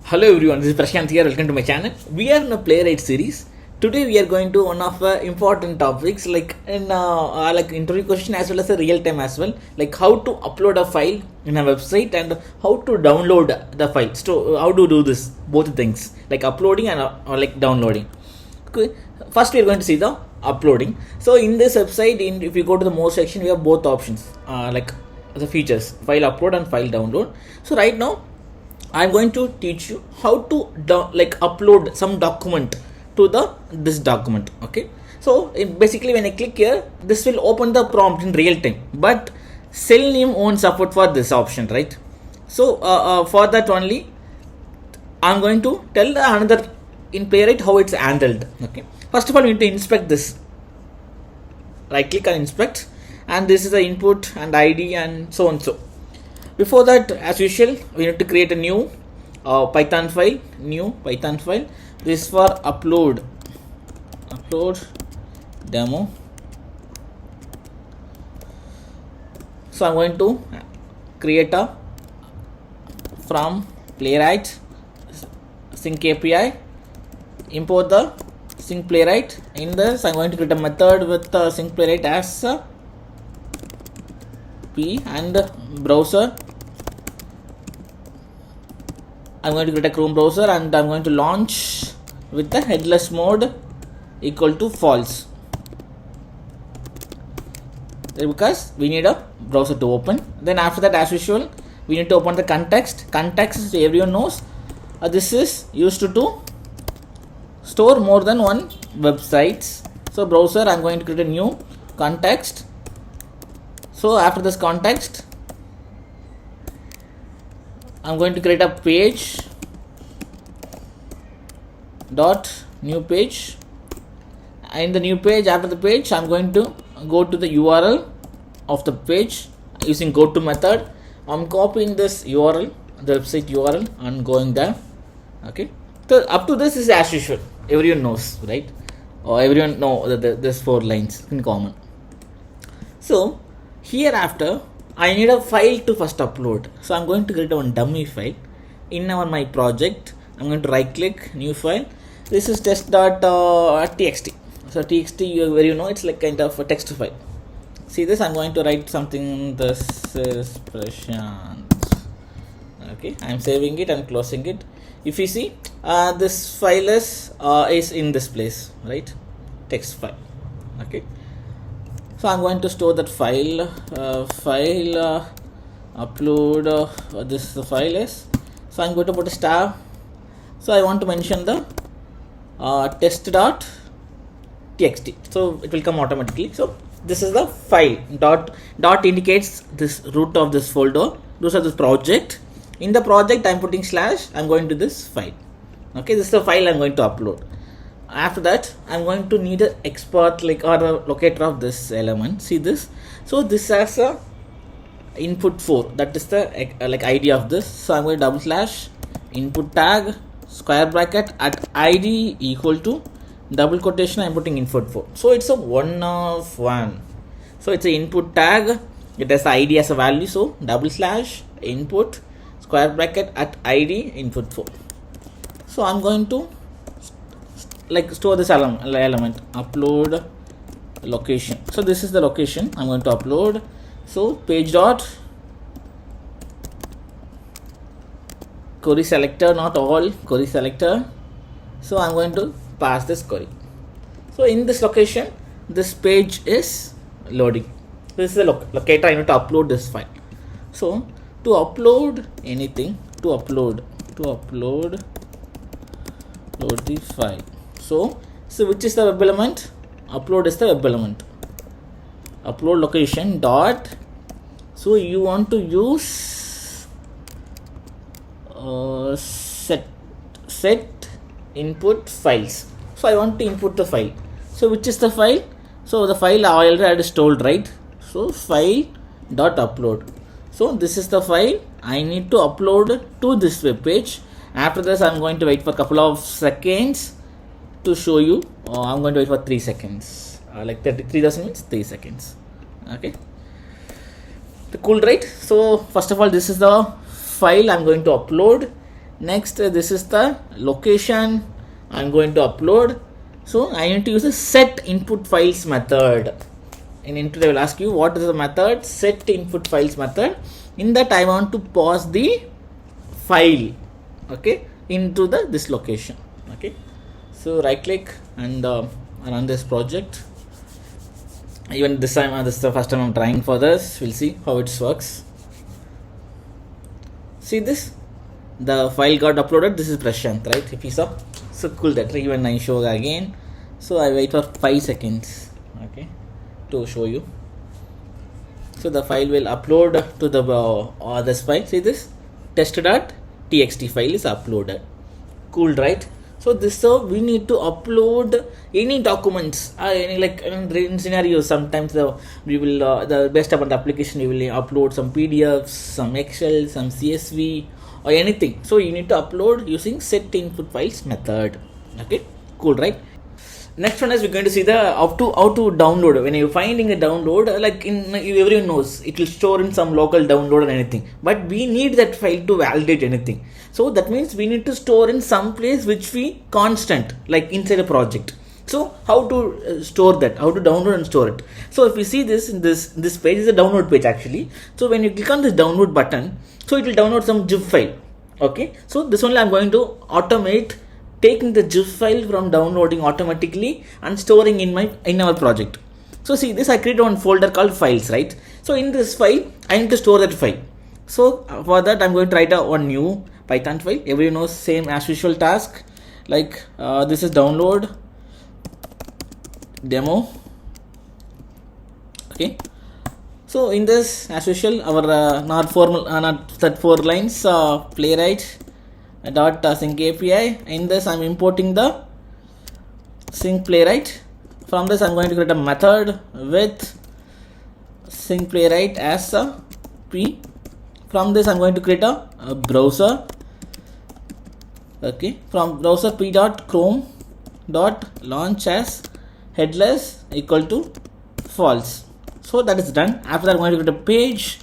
Hello everyone, this is Prashant here. Welcome to my channel. We are in a Playwright series. Today we are going to one of the important topics like in like interview question as well as a real time as well, like how to upload a file in a website and how to download the file. So how to do this, both things like uploading and like downloading. Okay. First we are going to see the uploading. So in this website, if you go to the more section, we have both options like the features, file upload and file download. So right now I'm going to teach you how to upload some document to this document. Okay, so basically when I click here, this will open the prompt in real time, but Selenium won't support for this option, right? So for that only I'm going to tell another in Playwright how it's handled. Okay, first of all we need to inspect this. Right click and inspect, and this is the input and ID and so on. So before that, as usual, we need to create a new Python file. This is for upload demo. So I'm going to create a from Playwright sync API, import the sync Playwright. In this I'm going to create a method with sync Playwright as P and browser. I'm going to create a Chrome browser and I'm going to launch with the headless mode equal to false, because we need a browser to open. Then after that, as usual, we need to open the context. Context, everyone knows, this is used to store more than one websites. So browser, I'm going to create a new context. So after this context, I'm going to create a page dot new page. In the new page, after the page, I'm going to go to the URL of the page using goto method. I'm copying this URL, the website URL, and going there. Okay, so up to this is as usual. Everyone knows, right? Or everyone know that there's 4 lines in common. So hereafter, I need a file to first upload. So I'm going to create one dummy file in my project. I'm going to right click, new file. This is test.txt. So txt, where you know it's like kind of a text file. See this, I'm going to write something. This is Prashant. Okay, I'm saving it and closing it. If you see, this file is in this place, right? Text file. Okay. So I'm going to store that file, upload, this the file is. So I'm going to put a star. So I want to mention the test.txt. So it will come automatically. So this is the file. Dot indicates this root of this folder. Those are the project. In the project I'm putting slash. I'm going to this file. Okay, this is the file I'm going to upload. After that, I'm going to need an export or a locator of this element. See this. So this has a input 4. That is the ID of this. So I'm going to / input tag square bracket at ID equal to double quotation. I'm putting input 4. So it's a 1 of 1. So it's an input tag. It has the ID as a value. So / input square bracket at ID input 4. So I'm going to store this element upload location. So this is the location I'm going to upload. So page dot query selector, not all query selector. So I'm going to pass this query. So in this location, this page is loading. This is the locator. I need to upload this file. So to upload anything, load the file. So which is the web element? Upload is the web element. Upload location dot. So you want to use set input files. So I want to input the file. So which is the file? So the file I already had stored, right? So file dot upload. So this is the file I need to upload to this web page. After this, I'm going to wait for a couple of seconds to show you. I'm going to wait for 3 seconds. Like 3,000 means 3 seconds. Okay. Cool, right? So first of all, this is the file I'm going to upload. Next, this is the location I'm going to upload. So I need to use a set input files method. In input, I will ask you what is the method, set input files method. In that, I want to pass the file, okay, into this location. Okay, so right click and run this project. Even this time, this is the first time I'm trying for this. We'll see how it works. See this, the file got uploaded. This is Prashant, right? If you saw, so cool that even I show again. So I wait for 5 seconds, okay, to show you. So the file will upload to the this file. See this test.txt file is uploaded. Cool, right? So we need to upload any documents, any like in scenarios. Sometimes we will the best about the application, you will upload some PDFs, some Excel, some CSV or anything. So you need to upload using set input files method. Okay, cool, right? Next one is we're going to see the how to download. When you're finding a download, like everyone knows it will store in some local download or anything, but we need that file to validate anything. So that means we need to store in some place which we constant, like inside a project. So how to store that, how to download and store it. So if you see this in this page is a download page actually. So when you click on this download button, so it will download some zip file. Okay, so this only I'm going to automate taking the zip file from downloading automatically and storing in our project. So see this, I create one folder called files, right? So in this file I need to store that file. So for that I'm going to write one new Python file. Everyone knows same as usual task, like this is download demo. Okay, so in this as usual our not formal not that 4 lines playwright dot sync API. In this I'm importing the sync playwright. From this I'm going to create a method with sync playwright as a p. From this I'm going to create a browser. Okay, from browser p dot chrome dot launch as headless equal to false. So that is done. After that I'm going to create a page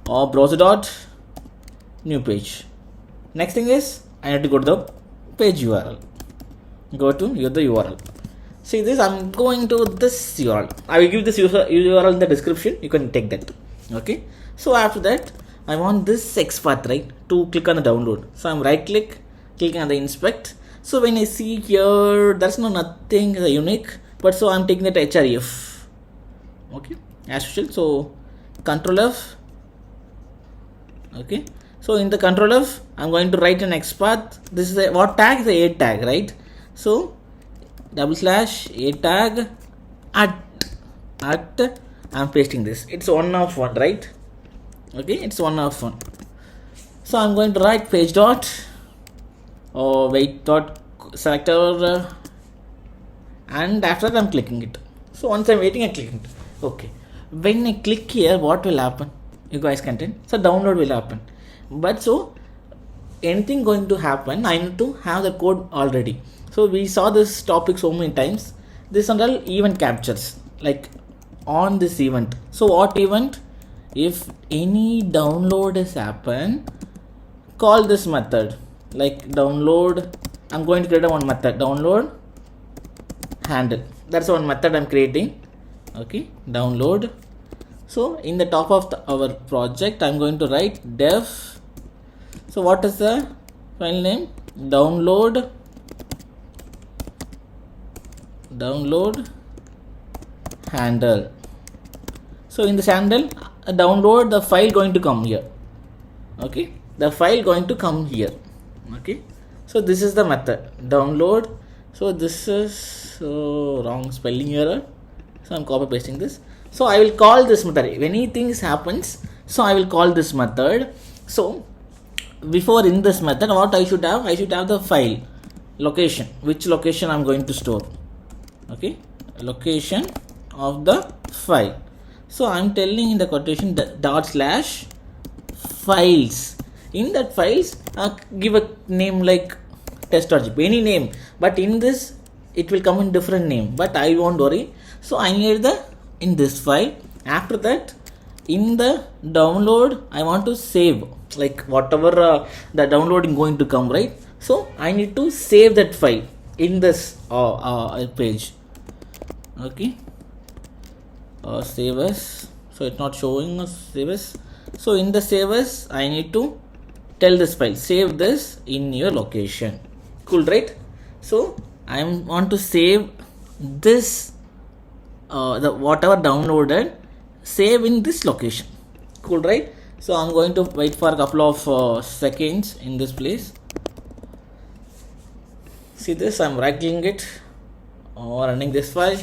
or browser dot new page. Next thing is I need to go to the page URL. Go to the URL. See this, I'm going to this URL. I will give this URL in the description. You can take that. Okay. So after that, I want this X path, right, to click on the download. So I'm right click, clicking on the inspect. So when I see here, there's nothing unique, but so I'm taking that href. Okay, as usual. So Control F. Okay. So in the Control F, I'm going to write an XPath. This is what tag is a tag, right? So /a tag at I'm pasting this. It's 1 of 1, right? Okay, it's 1 of 1. So I'm going to write page dot or wait dot selector and after that I'm clicking it. So once I'm waiting, I'm clicking it. Okay. When I click here, what will happen? You guys can tell. So download will happen. But so anything going to happen, I need to have the code already. So we saw this topic so many times. This and all event captures, like on this event. So what event? If any download is happen, call this method, like download. I'm going to create one method, download handle. That's one method I'm creating. Okay, download. So in the top of our project, I'm going to write def. So what is the file name? Download handle. So in this handle, download the file going to come here. Okay, the file going to come here. Okay, so this is the method download. So this is wrong spelling error. So I'm copy pasting this. So I will call this method. When anything happens, so I will call this method. So before in this method, what I should have? I should have the file location. Which location I'm going to store? Okay, location of the file. So I'm telling in the quotation dot slash files. In that files, give a name like test.zip, any name. But in this, it will come in different name. But I won't worry. So I need in this file. After that, in the download I want to save, like whatever the downloading going to come, right? So I need to save that file in this page. Okay, save as, so it's not showing us save as. So in the save as, I need to tell this file, save this in your location. Cool, right? So I want to save this the whatever downloaded, save in this location. Cool, right? So I'm going to wait for a couple of seconds in this place. See this, I'm right clicking it or running this file.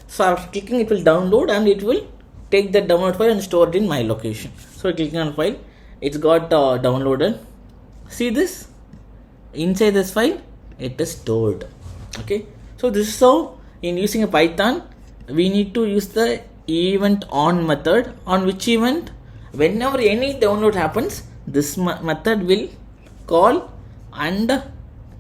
So after clicking, it will download and it will take that download file and store it in my location. So clicking on file, it's got downloaded. See this, inside this file it is stored. Okay, so this is how in using a Python we need to use the event on method. On which event, whenever any download happens, this method will call and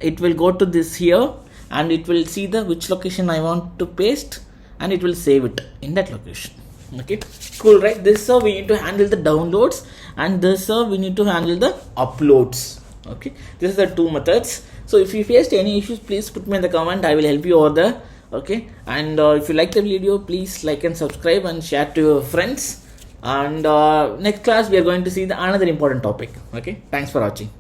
it will go to this here and it will see the which location I want to paste and it will save it in that location. Okay, cool, right? This is how we need to handle the downloads and this is how we need to handle the uploads. Okay, this is the two methods. So if you faced any issues, please put me in the comment, I will help you over there. Okay, and if you like the video, please like and subscribe and share to your friends. And next class we are going to see the another important topic. Okay, thanks for watching.